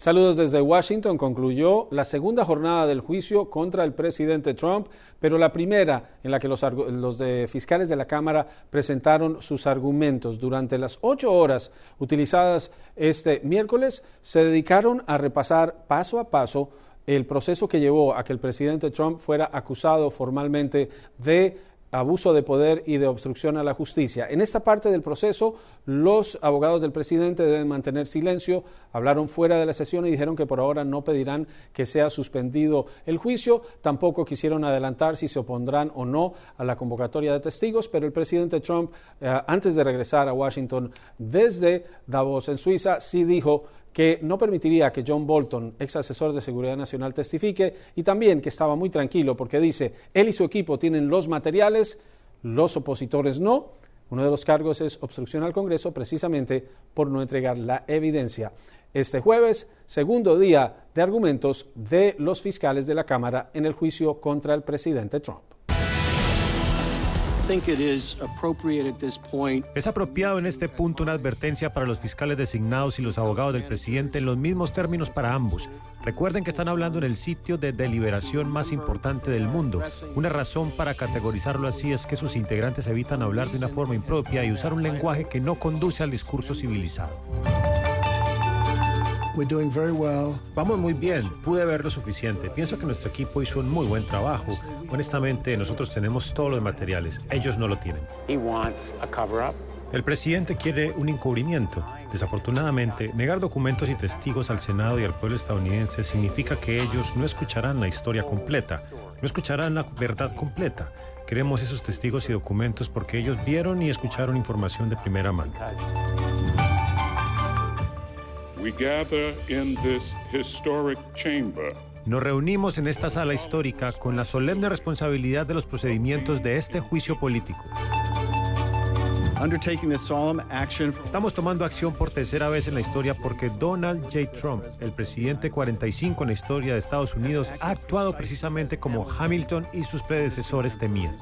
Saludos desde Washington. Concluyó la segunda jornada del juicio contra el presidente Trump, pero la primera en la que los fiscales de la Cámara presentaron sus argumentos. Durante las 8 horas utilizadas este miércoles, se dedicaron a repasar paso a paso el proceso que llevó a que el presidente Trump fuera acusado formalmente de abuso de poder y de obstrucción a la justicia. En esta parte del proceso, los abogados del presidente deben mantener silencio, hablaron fuera de la sesión y dijeron que por ahora no pedirán que sea suspendido el juicio, tampoco quisieron adelantar si se opondrán o no a la convocatoria de testigos, pero el presidente Trump, antes de regresar a Washington desde Davos en Suiza, sí dijo que no permitiría que John Bolton, ex asesor de Seguridad Nacional, testifique, y también que estaba muy tranquilo porque dice, él y su equipo tienen los materiales, los opositores no. Uno de los cargos es obstrucción al Congreso, precisamente por no entregar la evidencia. Este jueves, segundo día de argumentos de los fiscales de la Cámara en el juicio contra el presidente Trump. Es apropiado en este punto una advertencia para los fiscales designados y los abogados del presidente en los mismos términos para ambos. Recuerden que están hablando en el sitio de deliberación más importante del mundo. Una razón para categorizarlo así es que sus integrantes evitan hablar de una forma impropia y usar un lenguaje que no conduce al discurso civilizado. Vamos muy bien, pude ver lo suficiente. Pienso que nuestro equipo hizo un muy buen trabajo. Honestamente, nosotros tenemos todos los materiales, ellos no lo tienen. El presidente quiere un encubrimiento. Desafortunadamente, negar documentos y testigos al Senado y al pueblo estadounidense significa que ellos no escucharán la historia completa, no escucharán la verdad completa. Queremos esos testigos y documentos porque ellos vieron y escucharon información de primera mano. Nos reunimos en esta sala histórica con la solemne responsabilidad de los procedimientos de este juicio político. Estamos tomando acción por tercera vez en la historia porque Donald J. Trump, el presidente 45 en la historia de Estados Unidos, ha actuado precisamente como Hamilton y sus predecesores temían.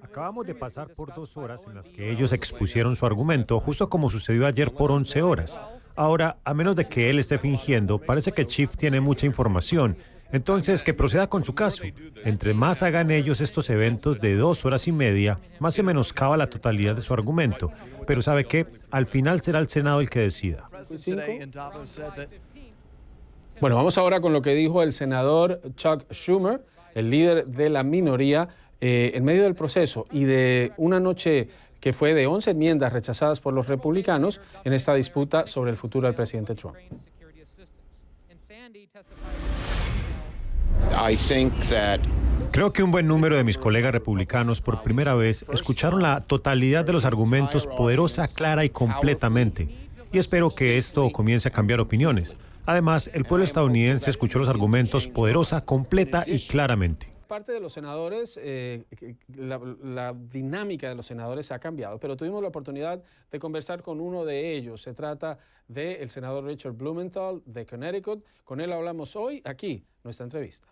Acabamos de pasar por 2 horas en las que ellos expusieron su argumento, justo como sucedió ayer por 11 horas. Ahora, a menos de que él esté fingiendo, parece que Schiff tiene mucha información. Entonces, que proceda con su caso. Entre más hagan ellos estos eventos de 2 horas y media, más se menoscaba la totalidad de su argumento. Pero ¿sabe qué? Al final será el Senado el que decida. Bueno, vamos ahora con lo que dijo el senador Chuck Schumer, el líder de la minoría, en medio del proceso y de una noche que fue de 11 enmiendas rechazadas por los republicanos en esta disputa sobre el futuro del presidente Trump. Creo que un buen número de mis colegas republicanos por primera vez escucharon la totalidad de los argumentos poderosa, clara y completamente. Y espero que esto comience a cambiar opiniones. Además, el pueblo estadounidense escuchó los argumentos poderosa, completa y claramente. Parte de los senadores, la dinámica de los senadores ha cambiado, pero tuvimos la oportunidad de conversar con uno de ellos. Se trata del senador Richard Blumenthal de Connecticut. Con él hablamos hoy, aquí, nuestra entrevista.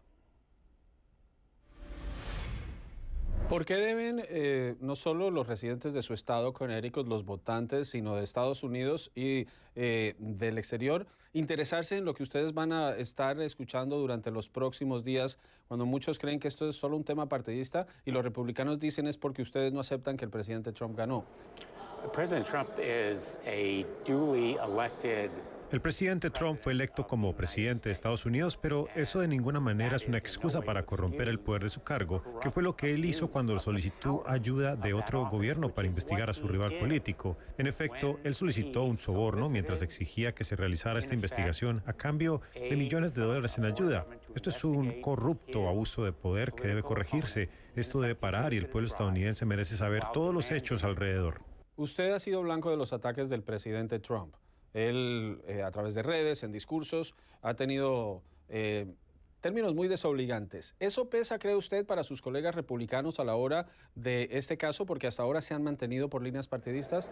¿Por qué deben no solo los residentes de su estado, Connecticut, los votantes, sino de Estados Unidos y del exterior, interesarse en lo que ustedes van a estar escuchando durante los próximos días, cuando muchos creen que esto es solo un tema partidista y los republicanos dicen es porque ustedes no aceptan que el presidente Trump ganó? El presidente Trump fue electo como presidente de Estados Unidos, pero eso de ninguna manera es una excusa para corromper el poder de su cargo, que fue lo que él hizo cuando solicitó ayuda de otro gobierno para investigar a su rival político. En efecto, él solicitó un soborno mientras exigía que se realizara esta investigación a cambio de millones de dólares en ayuda. Esto es un corrupto abuso de poder que debe corregirse. Esto debe parar y el pueblo estadounidense merece saber todos los hechos alrededor. Usted ha sido blanco de los ataques del presidente Trump. Él, a través de redes, en discursos, ha tenido términos muy desobligantes. ¿Eso pesa, cree usted, para sus colegas republicanos a la hora de este caso, porque hasta ahora se han mantenido por líneas partidistas?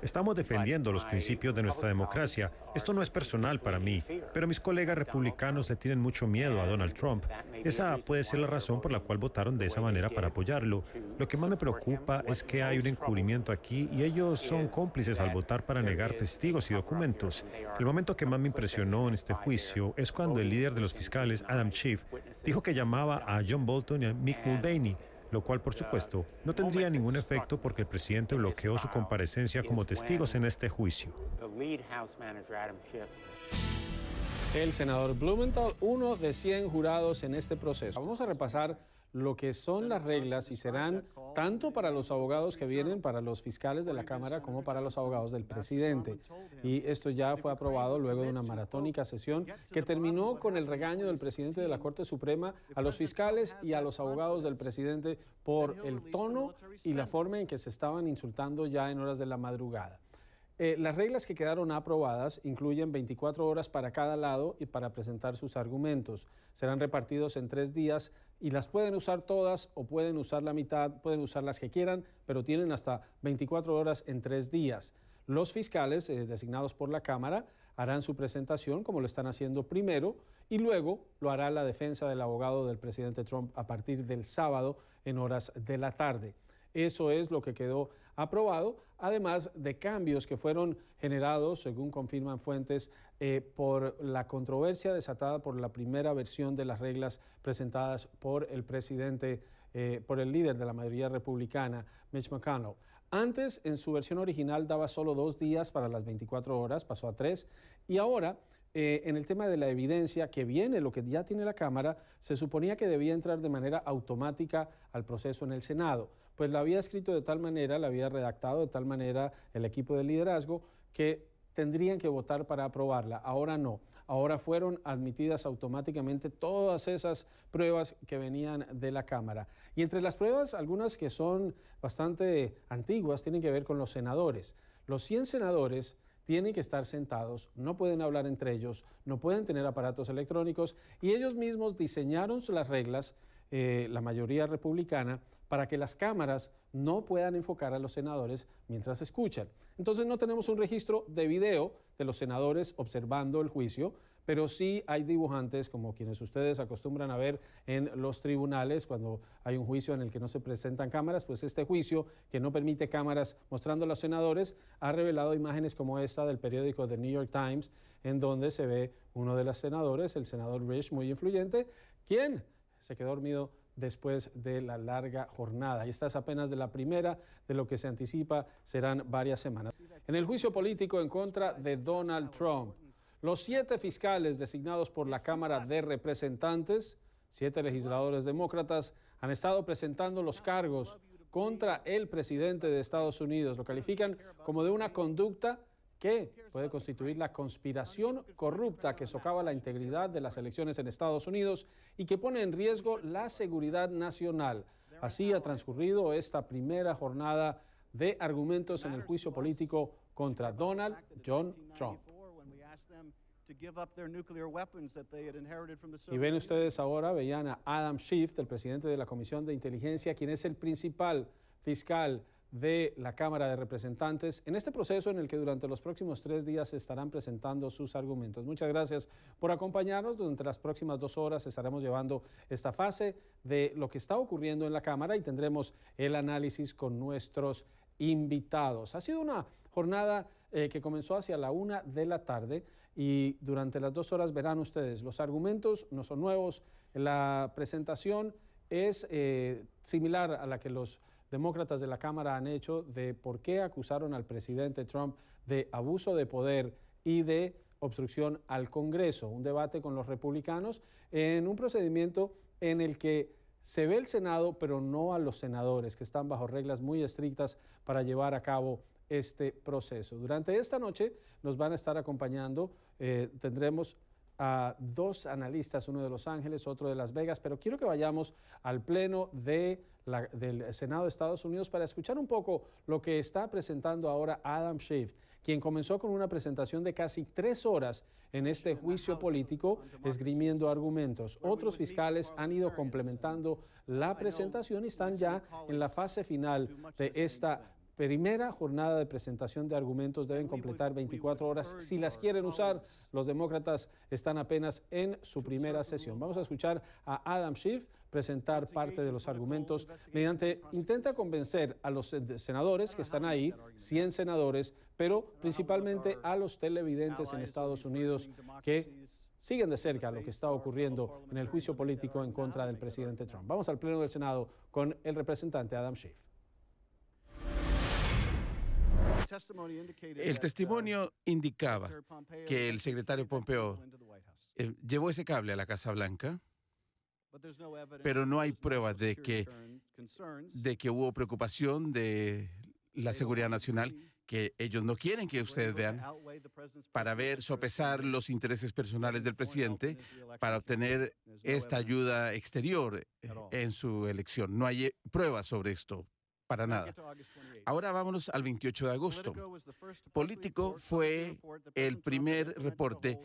Estamos defendiendo los principios de nuestra democracia. Esto no es personal para mí, pero mis colegas republicanos le tienen mucho miedo a Donald Trump. Esa puede ser la razón por la cual votaron de esa manera para apoyarlo. Lo que más me preocupa es que hay un encubrimiento aquí y ellos son cómplices al votar para negar testigos y documentos. El momento que más me impresionó en este juicio es cuando el líder de los fiscales, Adam Schiff, dijo que llamaba a John Bolton y a Mick Mulvaney, lo cual, por supuesto, no tendría ningún efecto porque el presidente bloqueó su comparecencia como testigos en este juicio. El senador Blumenthal, uno de 100 jurados en este proceso. Vamos a repasar lo que son las reglas y serán tanto para los abogados que vienen, para los fiscales de la Cámara, como para los abogados del presidente. Y esto ya fue aprobado luego de una maratónica sesión que terminó con el regaño del presidente de la Corte Suprema a los fiscales y a los abogados del presidente por el tono y la forma en que se estaban insultando ya en horas de la madrugada. Las reglas que quedaron aprobadas incluyen 24 horas para cada lado y para presentar sus argumentos. Serán repartidos en 3 días y las pueden usar todas o pueden usar la mitad, pueden usar las que quieran, pero tienen hasta 24 horas en 3 días. Los fiscales designados por la Cámara harán su presentación como lo están haciendo primero y luego lo hará la defensa del abogado del presidente Trump a partir del sábado en horas de la tarde. Eso es lo que quedó aprobado, además de cambios que fueron generados, según confirman fuentes, por la controversia desatada por la primera versión de las reglas presentadas por el presidente, por el líder de la mayoría republicana, Mitch McConnell. Antes, en su versión original, daba solo 2 días para las 24 horas, pasó a 3, y ahora, en el tema de la evidencia que viene, lo que ya tiene la Cámara, se suponía que debía entrar de manera automática al proceso en el Senado. Pues la había escrito de tal manera, la había redactado de tal manera el equipo de liderazgo que tendrían que votar para aprobarla. Ahora no. Ahora fueron admitidas automáticamente todas esas pruebas que venían de la Cámara. Y entre las pruebas, algunas que son bastante antiguas, tienen que ver con los senadores. Los 100 senadores tienen que estar sentados, no pueden hablar entre ellos, no pueden tener aparatos electrónicos y ellos mismos diseñaron las reglas, la mayoría republicana, para que las cámaras no puedan enfocar a los senadores mientras escuchan. Entonces no tenemos un registro de video de los senadores observando el juicio, pero sí hay dibujantes como quienes ustedes acostumbran a ver en los tribunales cuando hay un juicio en el que no se presentan cámaras, pues este juicio que no permite cámaras mostrando a los senadores ha revelado imágenes como esta del periódico The New York Times, en donde se ve uno de los senadores, el senador Risch, muy influyente, quien se quedó dormido después de la larga jornada. Y esta es apenas de la primera de lo que se anticipa serán varias semanas. En el juicio político en contra de Donald Trump, los 7 fiscales designados por la Cámara de Representantes, 7 legisladores demócratas, han estado presentando los cargos contra el presidente de Estados Unidos. Lo califican como de una conducta que puede constituir la conspiración corrupta que socava la integridad de las elecciones en Estados Unidos y que pone en riesgo la seguridad nacional. Así ha transcurrido esta primera jornada de argumentos en el juicio político contra Donald John Trump. Y ven ustedes ahora, veían a Adam Schiff, el presidente de la Comisión de Inteligencia, quien es el principal fiscal de la Cámara de Representantes en este proceso en el que durante los próximos 3 días se estarán presentando sus argumentos. Muchas gracias por acompañarnos. Durante las próximas 2 horas estaremos llevando esta fase de lo que está ocurriendo en la Cámara y tendremos el análisis con nuestros invitados. Ha sido una jornada que comenzó hacia la 1 de la tarde y durante las 2 horas verán ustedes, los argumentos no son nuevos, la presentación es similar a la que los demócratas de la Cámara han hecho de por qué acusaron al presidente Trump de abuso de poder y de obstrucción al Congreso. Un debate con los republicanos en un procedimiento en el que se ve el Senado, pero no a los senadores, que están bajo reglas muy estrictas para llevar a cabo este proceso. Durante esta noche nos van a estar acompañando, tendremos a 2 analistas, uno de Los Ángeles, otro de Las Vegas, pero quiero que vayamos al pleno del Senado de Estados Unidos para escuchar un poco lo que está presentando ahora Adam Schiff, quien comenzó con una presentación de casi 3 horas en este juicio político, esgrimiendo argumentos. Otros fiscales han ido complementando la presentación y están ya en la fase final de esta primera jornada de presentación de argumentos deben completar 24 horas. Si las quieren usar, los demócratas están apenas en su primera sesión. Vamos a escuchar a Adam Schiff presentar parte de los argumentos mediante intenta convencer a los senadores que están ahí, 100 senadores, pero principalmente a los televidentes en Estados Unidos que siguen de cerca lo que está ocurriendo en el juicio político en contra del presidente Trump. Vamos al Pleno del Senado con el representante Adam Schiff. El testimonio indicaba que el secretario Pompeo llevó ese cable a la Casa Blanca, pero no hay pruebas de que hubo preocupación de la seguridad nacional que ellos no quieren que ustedes vean para sopesar los intereses personales del presidente para obtener esta ayuda exterior en su elección. No hay pruebas sobre esto. Para nada. Ahora vámonos al 28 de agosto. Político fue el primer reporte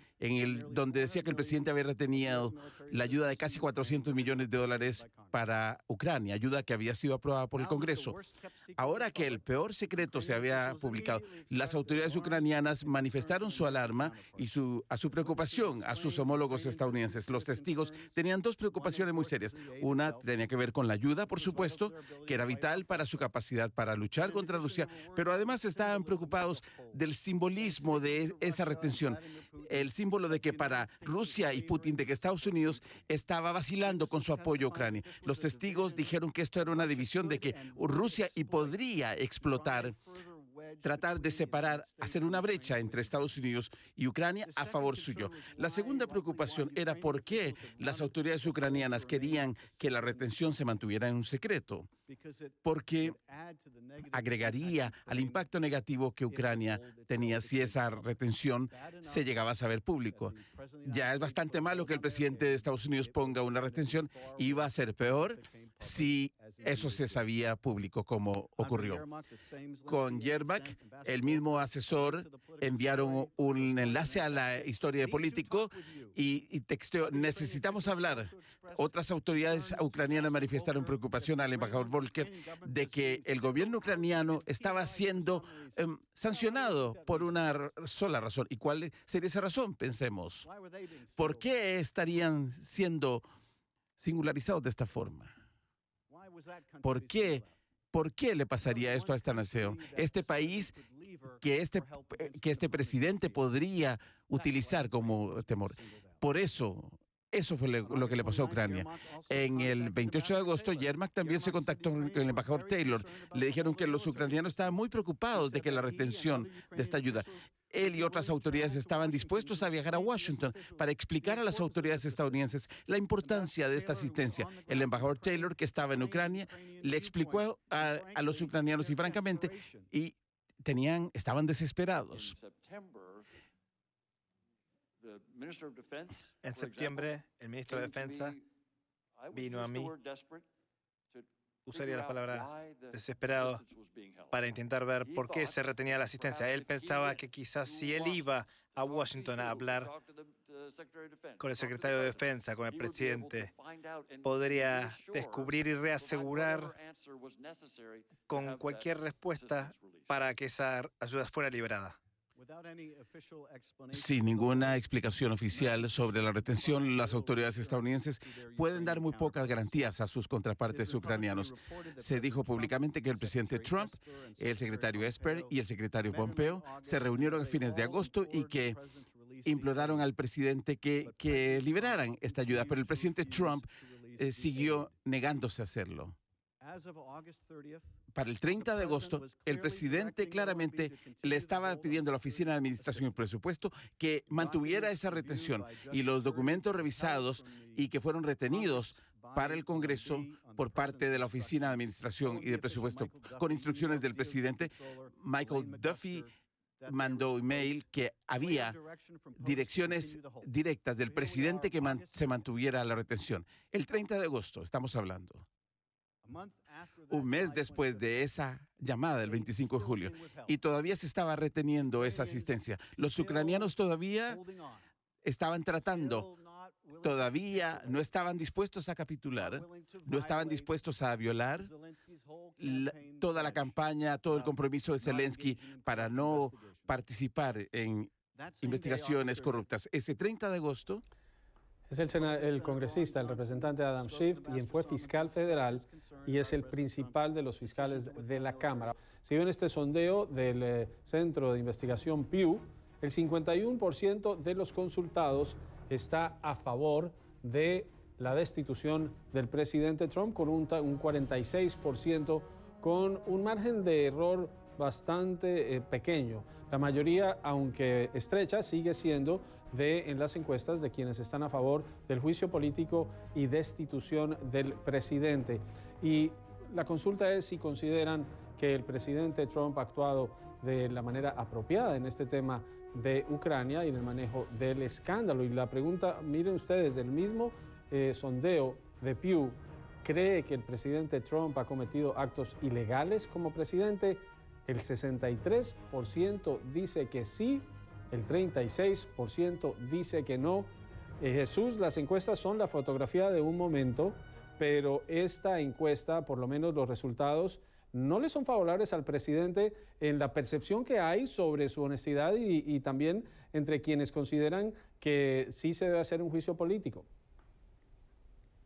donde decía que el presidente había retenido la ayuda de casi $400 millones para Ucrania, ayuda que había sido aprobada por el Congreso. Ahora que el peor secreto se había publicado, las autoridades ucranianas manifestaron su alarma y a su preocupación a sus homólogos estadounidenses. Los testigos tenían dos preocupaciones muy serias. Una tenía que ver con la ayuda, por supuesto, que era vital para su capacidad para luchar contra Rusia, pero además estaban preocupados del simbolismo de esa retención, el símbolo de que para Rusia y Putin, de que Estados Unidos estaba vacilando con su apoyo a Ucrania. Los testigos dijeron que esto era una división de que Rusia podría explotar, tratar de separar, hacer una brecha entre Estados Unidos y Ucrania a favor suyo. La segunda preocupación era por qué las autoridades ucranianas querían que la retención se mantuviera en un secreto, porque agregaría al impacto negativo que Ucrania tenía si esa retención se llegaba a saber público. Ya es bastante malo que el presidente de Estados Unidos ponga una retención, iba a ser peor si eso se sabía público, como ocurrió. Con Yermak, el mismo asesor, enviaron un enlace a la historia de Político y texteó: necesitamos hablar. Otras autoridades ucranianas manifestaron preocupación al embajador Volker de que el gobierno ucraniano estaba siendo sancionado por una sola razón. ¿Y cuál sería esa razón? Pensemos. ¿Por qué estarían siendo singularizados de esta forma? ¿Por qué le pasaría esto a esta nación? Este país que este presidente podría utilizar como temor. Por eso fue lo que le pasó a Ucrania. En el 28 de agosto, Yermak también se contactó con el embajador Taylor. Le dijeron que los ucranianos estaban muy preocupados de que la retención de esta ayuda. Él y otras autoridades estaban dispuestos a viajar a Washington para explicar a las autoridades estadounidenses la importancia de esta asistencia. El embajador Taylor, que estaba en Ucrania, le explicó a los ucranianos y francamente estaban desesperados. En septiembre, el ministro de Defensa vino a mí, usaría la palabra desesperado, para intentar ver por qué se retenía la asistencia. Él pensaba que quizás si él iba a Washington a hablar con el secretario de Defensa, con el presidente, podría descubrir y reasegurar con cualquier respuesta para que esa ayuda fuera liberada. Sin ninguna explicación oficial sobre la retención, las autoridades estadounidenses pueden dar muy pocas garantías a sus contrapartes ucranianos. Se dijo públicamente que el presidente Trump, el secretario Esper y el secretario Pompeo se reunieron a fines de agosto y que imploraron al presidente que liberaran esta ayuda, pero el presidente Trump siguió negándose a hacerlo. Para el 30 de agosto, el presidente claramente le estaba pidiendo a la Oficina de Administración y Presupuesto que mantuviera esa retención, y los documentos revisados y que fueron retenidos para el Congreso por parte de la Oficina de Administración y de Presupuesto con instrucciones del presidente, Michael Duffy mandó email que había direcciones directas del presidente que se mantuviera la retención. El 30 de agosto estamos hablando. Un mes después de esa llamada del 25 de julio, y todavía se estaba reteniendo esa asistencia. Los ucranianos todavía estaban tratando todavía no estaban dispuestos a capitular, no estaban dispuestos a violar toda la campaña, todo el compromiso de Zelensky para no participar en investigaciones corruptas. Ese 30 de agosto... Es el congresista, el representante Adam Schiff, quien fue fiscal federal y es el principal de los fiscales de la Cámara. Si ven este sondeo del Centro de Investigación Pew, el 51% de los consultados está a favor de la destitución del presidente Trump, con un 46%, con un margen de error bastante pequeño. La mayoría, aunque estrecha, sigue siendo en las encuestas de quienes están a favor del juicio político y destitución del presidente. Y la consulta es si consideran que el presidente Trump ha actuado de la manera apropiada en este tema de Ucrania y en el manejo del escándalo. Y la pregunta, miren ustedes, del mismo sondeo de Pew, ¿cree que el presidente Trump ha cometido actos ilegales como presidente? El 63% dice que sí, el 36% dice que no. Jesús, las encuestas son la fotografía de un momento, pero esta encuesta, por lo menos los resultados, no le son favorables al presidente en la percepción que hay sobre su honestidad y también entre quienes consideran que sí se debe hacer un juicio político.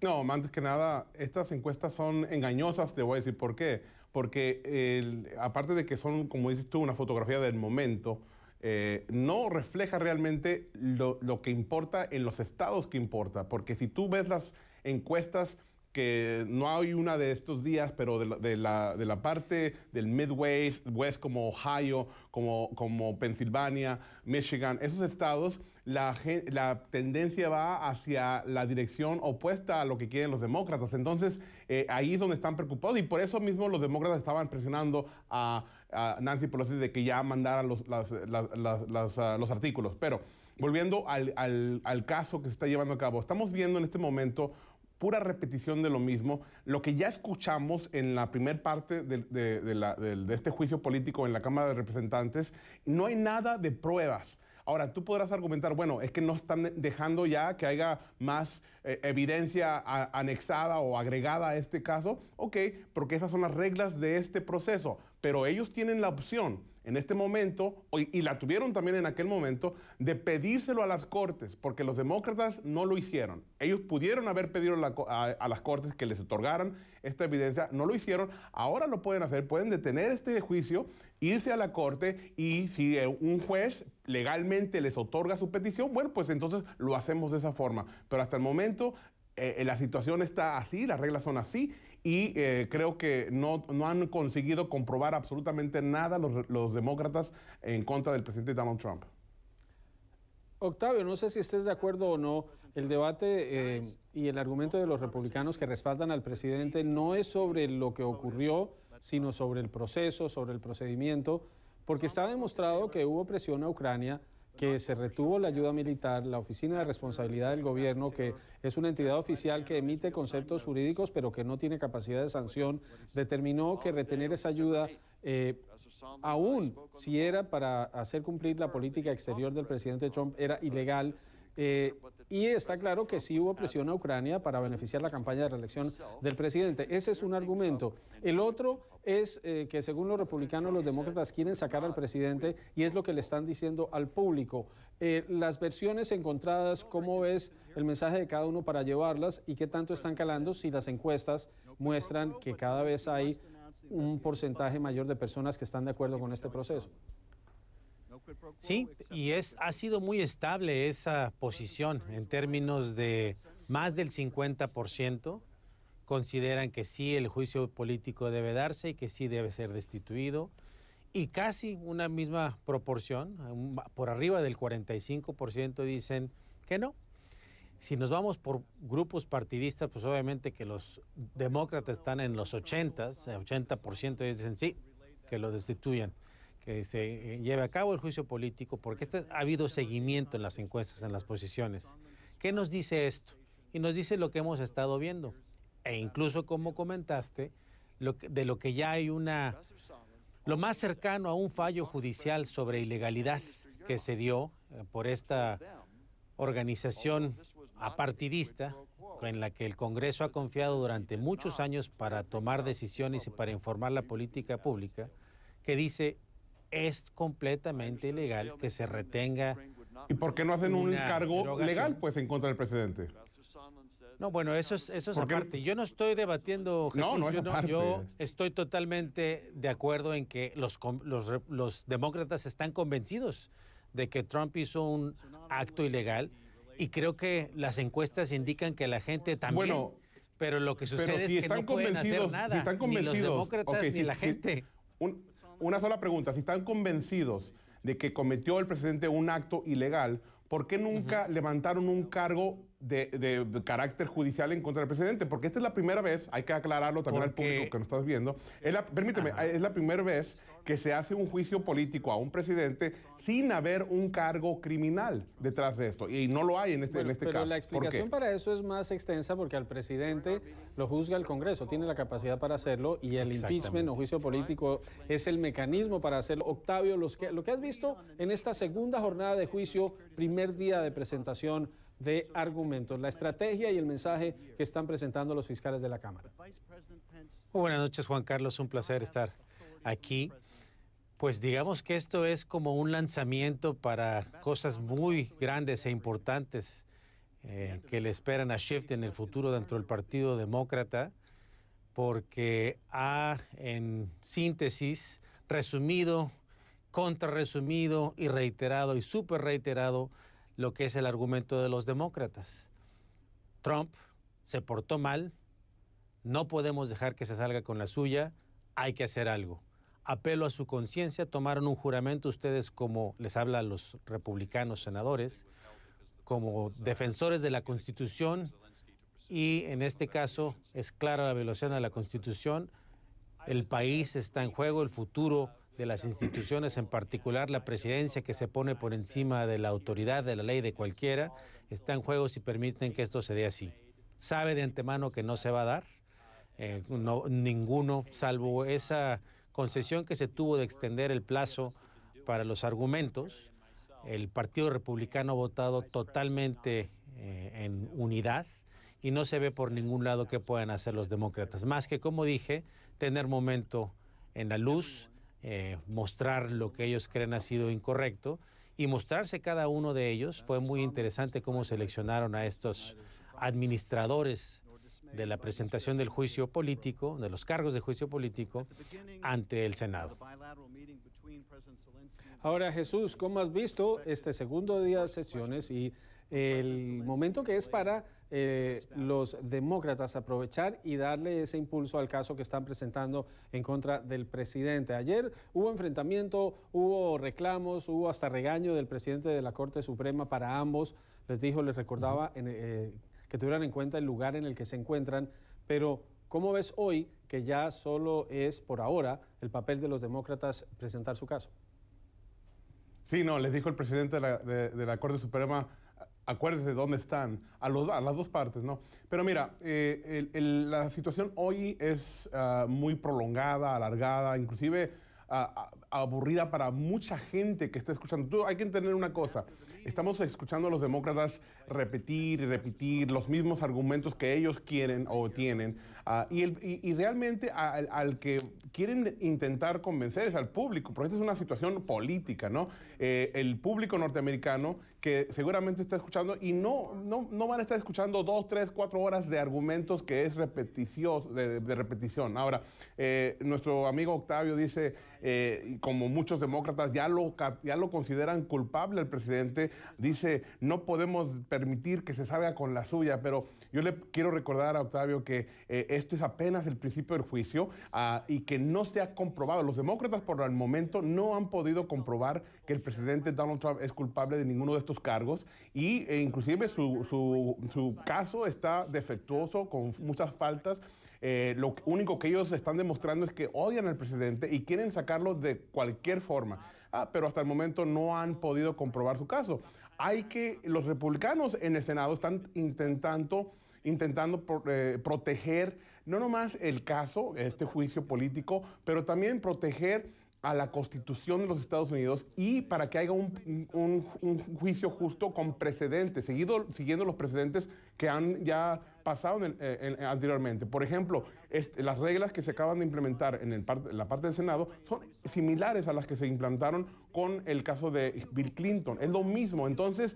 No, antes que nada, estas encuestas son engañosas, te voy a decir por qué. Porque aparte de que son, como dices tú, una fotografía del momento, no refleja realmente lo que importa en los estados que importa. Porque si tú ves las encuestas, que no hay una de estos días, pero de la parte del Midwest, como Ohio, como Pensilvania, Michigan, esos estados, la tendencia va hacia la dirección opuesta a lo que quieren los demócratas. Entonces, ahí es donde están preocupados y por eso mismo los demócratas estaban presionando a Nancy Pelosi de que ya mandara los artículos. Pero volviendo al caso que se está llevando a cabo, estamos viendo en este momento pura repetición de lo mismo, lo que ya escuchamos en la primera parte de este juicio político en la Cámara de Representantes. No hay nada de pruebas. Ahora, tú podrás argumentar, bueno, es que no están dejando ya que haya más evidencia anexada o agregada a este caso. Ok, porque esas son las reglas de este proceso, pero ellos tienen la opción en este momento, y la tuvieron también en aquel momento, de pedírselo a las Cortes, porque los demócratas no lo hicieron. Ellos pudieron haber pedido a las Cortes que les otorgaran esta evidencia, no lo hicieron, ahora lo pueden hacer, pueden detener este juicio, irse a la Corte, y si un juez legalmente les otorga su petición, bueno, pues entonces lo hacemos de esa forma. Pero hasta el momento la situación está así, las reglas son así, y creo que no han conseguido comprobar absolutamente nada los demócratas en contra del presidente Donald Trump. Octavio, no sé si estés de acuerdo o no, el debate y el argumento de los republicanos que respaldan al presidente no es sobre lo que ocurrió, sino sobre el proceso, sobre el procedimiento, porque está demostrado que hubo presión a Ucrania, que se retuvo la ayuda militar, la Oficina de Responsabilidad del Gobierno, que es una entidad oficial que emite conceptos jurídicos, pero que no tiene capacidad de sanción, determinó que retener esa ayuda, aún si era para hacer cumplir la política exterior del presidente Trump, era ilegal. Y está claro que sí hubo presión a Ucrania para beneficiar la campaña de reelección del presidente. Ese es un argumento. El otro es que según los republicanos, los demócratas quieren sacar al presidente y es lo que le están diciendo al público. Las versiones encontradas, ¿cómo ves el mensaje de cada uno para llevarlas y qué tanto están calando si las encuestas muestran que cada vez hay un porcentaje mayor de personas que están de acuerdo con este proceso? Sí, y ha sido muy estable esa posición en términos de más del 50% consideran que sí el juicio político debe darse y que sí debe ser destituido, y casi una misma proporción, por arriba del 45% dicen que no. Si nos vamos por grupos partidistas, pues obviamente que los demócratas están en los 80% dicen sí, que lo destituyan, que se lleve a cabo el juicio político, porque ha habido seguimiento en las encuestas, en las posiciones. ¿Qué nos dice esto? Y nos dice lo que hemos estado viendo, e incluso, como comentaste, de lo que ya hay lo más cercano a un fallo judicial sobre ilegalidad que se dio por esta organización apartidista en la que el Congreso ha confiado durante muchos años para tomar decisiones y para informar la política pública, que dice es completamente ilegal que se retenga. ¿Y por qué no hacen un cargo legal pues en contra del presidente? No, bueno, eso es aparte. Yo no estoy debatiendo, Jesús. No es aparte. Yo estoy totalmente de acuerdo en que los demócratas están convencidos de que Trump hizo un acto ilegal y creo que las encuestas indican que la gente también. Bueno, pero lo que sucede es que no pueden hacer nada, si están convencidos, ni los demócratas ni la gente. Una sola pregunta, si están convencidos de que cometió el presidente un acto ilegal, ¿por qué nunca levantaron un cargo de carácter judicial en contra del presidente? Porque esta es la primera vez, hay que aclararlo también al público que nos estás viendo, permíteme, es la primera vez que se hace un juicio político a un presidente sin haber un cargo criminal detrás de esto. Y no lo hay en este caso. Pero la explicación para eso es más extensa porque al presidente lo juzga el Congreso, tiene la capacidad para hacerlo y el impeachment o juicio político es el mecanismo para hacerlo. Octavio, lo que has visto en esta segunda jornada de juicio, primer día de presentación de argumentos, la estrategia y el mensaje que están presentando los fiscales de la Cámara. Muy buenas noches, Juan Carlos, un placer estar aquí. Pues digamos que esto es como un lanzamiento para cosas muy grandes e importantes que le esperan a Schiff en el futuro dentro del Partido Demócrata, porque ha, en síntesis, resumido, contrarresumido y reiterado y súper reiterado lo que es el argumento de los demócratas. Trump se portó mal, no podemos dejar que se salga con la suya, hay que hacer algo. Apelo a su conciencia, tomaron un juramento ustedes como les habla a los republicanos senadores, como defensores de la Constitución y en este caso es clara la violación de la Constitución. El país está en juego, el futuro de las instituciones, en particular la presidencia que se pone por encima de la autoridad, de la ley de cualquiera, está en juego si permiten que esto se dé así. Sabe de antemano que no se va a dar, ninguno, salvo esa concesión que se tuvo de extender el plazo para los argumentos. El Partido Republicano ha votado totalmente en unidad y no se ve por ningún lado qué puedan hacer los demócratas, más que, como dije, tener momento en la luz, mostrar lo que ellos creen ha sido incorrecto y mostrarse cada uno de ellos. Fue muy interesante cómo seleccionaron a estos administradores de la presentación del juicio político, de los cargos de juicio político ante el Senado. Ahora, Jesús, ¿cómo has visto este segundo día de sesiones y el momento que es para los demócratas aprovechar y darle ese impulso al caso que están presentando en contra del presidente? Ayer hubo enfrentamiento, hubo reclamos, hubo hasta regaño del presidente de la Corte Suprema para ambos. Les recordaba que tuvieran en cuenta el lugar en el que se encuentran, pero ¿cómo ves hoy que ya solo es por ahora el papel de los demócratas presentar su caso? Sí, no, les dijo el presidente de la Corte Suprema, acuérdense de dónde están, a las dos partes, ¿no? Pero mira, la situación hoy es muy prolongada, alargada, inclusive aburrida para mucha gente que está escuchando. Hay que entender una cosa, estamos escuchando a los demócratas repetir y repetir los mismos argumentos que ellos quieren o tienen, y realmente al que quieren intentar convencer es al público, porque esta es una situación política, ¿no? El público norteamericano que seguramente está escuchando y no van a estar escuchando 2, 3, 4 horas de argumentos que es de repetición. Ahora, nuestro amigo Octavio dice, como muchos demócratas ya lo consideran culpable al presidente, dice, no podemos permitir que se salga con la suya, pero yo le quiero recordar a Octavio que esto es apenas el principio del juicio y que no se ha comprobado. Los demócratas por el momento no han podido comprobar que el presidente Donald Trump es culpable de ninguno de estos cargos y inclusive su caso está defectuoso con muchas faltas. Lo único que ellos están demostrando es que odian al presidente y quieren sacarlo de cualquier forma. Pero hasta el momento no han podido comprobar su caso. Los republicanos en el Senado están intentando proteger no nomás el caso, este juicio político, pero también proteger a la Constitución de los Estados Unidos y para que haya un juicio justo con precedentes, siguiendo los precedentes que han ya pasado anteriormente. Por ejemplo, las reglas que se acaban de implementar en la parte del Senado son similares a las que se implantaron con el caso de Bill Clinton. Es lo mismo. Entonces,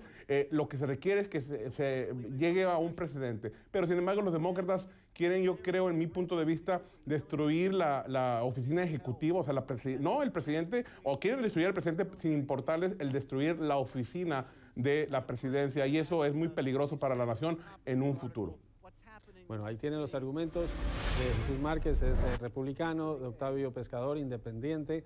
lo que se requiere es que se llegue a un precedente. Pero, sin embargo, los demócratas quieren, yo creo, en mi punto de vista, destruir la oficina ejecutiva, o sea, no el presidente, o quieren destruir al presidente sin importarles el destruir la oficina de la presidencia, y eso es muy peligroso para la nación en un futuro. Bueno, ahí tienen los argumentos de Jesús Márquez, es republicano, de Octavio Pescador, independiente.